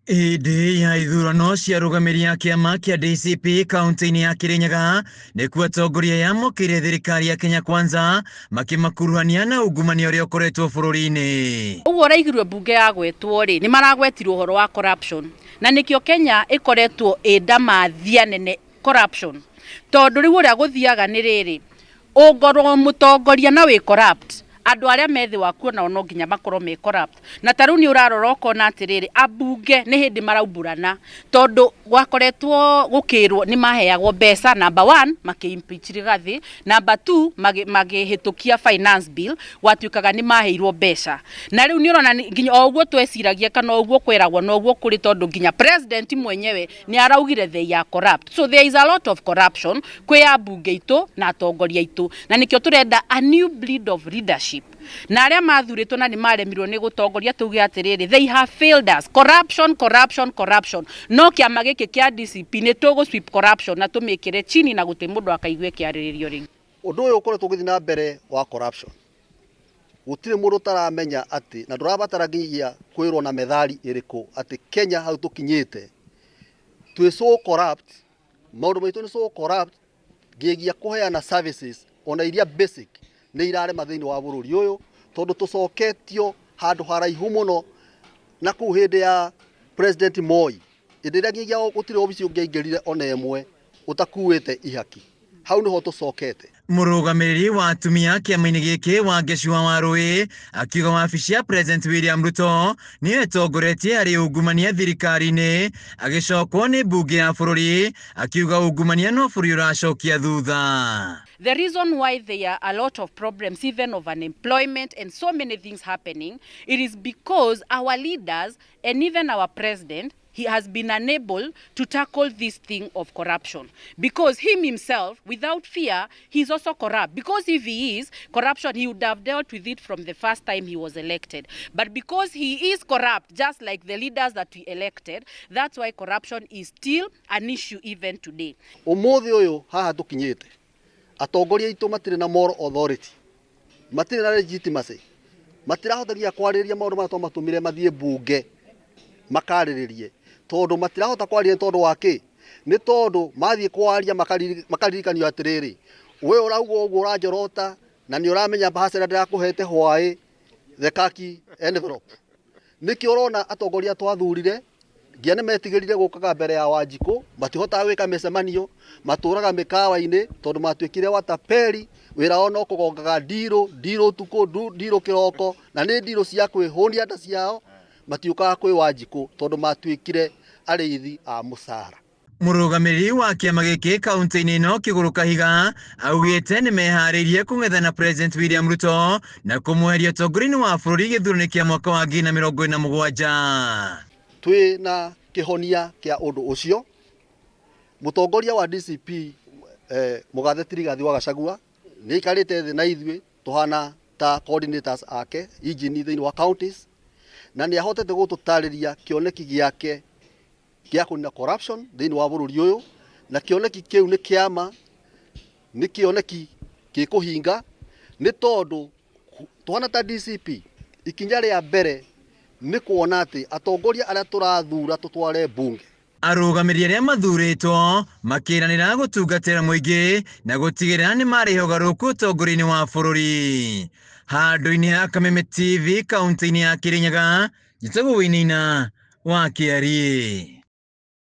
Hĩndĩ ya ithurano cia rũgamĩrĩri ya kĩama kĩa DCP kaunti-inĩ ya Kirinyaga nĩkuo atongoria yamũkĩire thirikari ya Kenya Kwanza makĩmakuruhania na ungumania ũrĩa ũkoretwo bũrũri-inĩ. Ũguo ũraigirwo mbunge yagwetwo rĩ, nĩ maragwetirwo ũhoro wa corruption, na nĩkĩo Kenya ĩkoretwo ndamathia nene corruption, tondũ rĩu ũrĩa gũthiaga nĩ rĩrĩ, ũngorwo mũtongoria na wĩ corrupt, andũ arĩa methi waku nao no nginya makorwo me corrupt. Na tarĩu nĩ ũrarora ũkona atĩrĩrĩ, ambunge nĩ hĩndĩ maraumburana tondũ gwakoretwo gũkĩrwo nĩ maheagwo mbeca. Number 1 makĩimpeach Rigathi, number 2 magĩhĩtũkia finance bill, gwatuĩkaga nĩ maheirwo mbeca. Na rĩu nĩ ũrona nginya o ũguo tweciragia kana o ũguo kweragwo no ũguo kũrĩ, tondũ nginya president mwenyewe nĩ araugire they are corrupt. So there is a lot of corruption kwĩ ambunge itũ na atongoria itũ, na nĩkĩo tũrenda a new breed of leadership. Na arĩa mathurĩtwo na nĩ maremirwo nĩ gũtongoria tuge atĩrĩrĩ, they have failed us. Corruption, corruption, corruption. No kĩama gĩkĩ kĩa DCP nĩ tũgũ sweep corruption na tũmĩkĩre chini na gũtĩ mũndũ akaigue kĩarĩrĩrio rĩngĩ. Ũndũ ũyũ ũkoretwo ũgĩthiĩ na mbere wa corruption, gũtirĩ mũndũ taramenya atĩ, na ndũrabatara nginya kwĩrwo na methali ĩrĩkũ atĩ Kenya hau tũkinyĩte twĩ so corrupt, maũndũ maitũ nĩ so corrupt nginyagia kũheana services ona iria basic nĩ irarema thĩinĩ wa bũrũri ũyũ, tondũ tũcoketio handũ haraihu mũno na kũu hĩndĩ ya President Moi, hĩndĩ ĩrĩa nginyagia gũtirĩ obici ũngĩaingĩrire ona ĩmwe ũtakuĩte ihaki. Hau nĩho tũcokete. Mũrũgamĩrĩri wa atumia kĩama-inĩ gĩkĩ Wangeci wa Warũĩ akiuga wabici ya President William Ruto nĩyo ĩtongoretie harĩ ungumania thirikari-inĩ, agĩcokwo nĩ mbunge ya bũrũri akiuga ungumania no bũrũri ũracokia thutha. The reason why there are a lot of problems, even of unemployment and so many things happening, it is because our leaders and even our president, he has been unable to tackle this thing of corruption. Because him himself, without fear, he's also corrupt. Because if he is corruption, he would have dealt with it from the first time he was elected. But because he is corrupt, just like the leaders that we elected, that's why corruption is still an issue even today. Ũmũthĩ ũyũ haha tũkinyĩte, atongoria itũ matirĩ na moral authority, matirĩ na legitimacy, matirahotagia kwarĩrĩria maũndũ marĩa twamatũmire mathiĩ mbunge makarĩrĩrie, tondũ matirahota kwarĩrĩria tondũ wa kĩ? Nĩ tondũ mathiĩ kwaria makaririkanio atĩrĩrĩ, we ũrauga ũguo ũranjorota na nĩ ũramenya bahasha ndĩrakũhete hwaĩ the khaki envelope. Nĩkĩo ũrona atongoria twathurire ngia nĩ metigĩrire gũkaga mbere ya Wanjikũ, matihotaga gwĩka mĩcemanio, matũraga mĩkawa-inĩ tondũ matuĩkire wataperi, wĩra ona kũgongaga ndirũ ũtukũ, ndirũ kĩroko, na nĩ ndirũ cia kwĩhũnia nda ciao, matiũkaga kwĩ Wanjikũ tondũ matuĩkire arĩithi a mũcara. Mũrũgamĩrĩri wa kĩama gĩkĩ kaunti-inĩ ĩno Kĩgũrũ Kahiga augĩte nĩ meharĩirie kũng'etha na President William Ruto na kũmweheria ũtongoria-inĩ wa bũrũri gĩthurano kĩa mwaka wa 2027. Twĩ na kĩhonia kĩa ũndũ ũcio. Mũtongoria wa DCP Mũgathe Rigathi wa Gachagua nĩ aikarĩte thĩ na ithuĩ tũhana ta coordinators ake injini thĩinĩ wa counties, na nĩ ahotete gũtũtarĩria kĩoneki gĩake gĩa kũnina corruption thĩinĩ wa bũrũri ũyũ, na kĩoneki kĩu nĩ kĩama, nĩ kĩoneki gĩkũhinga, nĩ tondũ tũhana ta DCP ikinya rĩa mbere nĩ kuona atĩ atongoria arĩa tũrathura tũtware mbunge, arũgamĩrĩri arĩa mathurĩtwo makĩranĩra gũtungatĩra mũingĩ na gũtigĩrĩra nĩ marĩ ũgarũrũku ũtongoria-inĩ wa bũrũri. Handũ-inĩ ha Kameme TV kaunti-inĩ ya Kirinyaga, njĩtagwo Wĩinaina wa Kĩariĩ.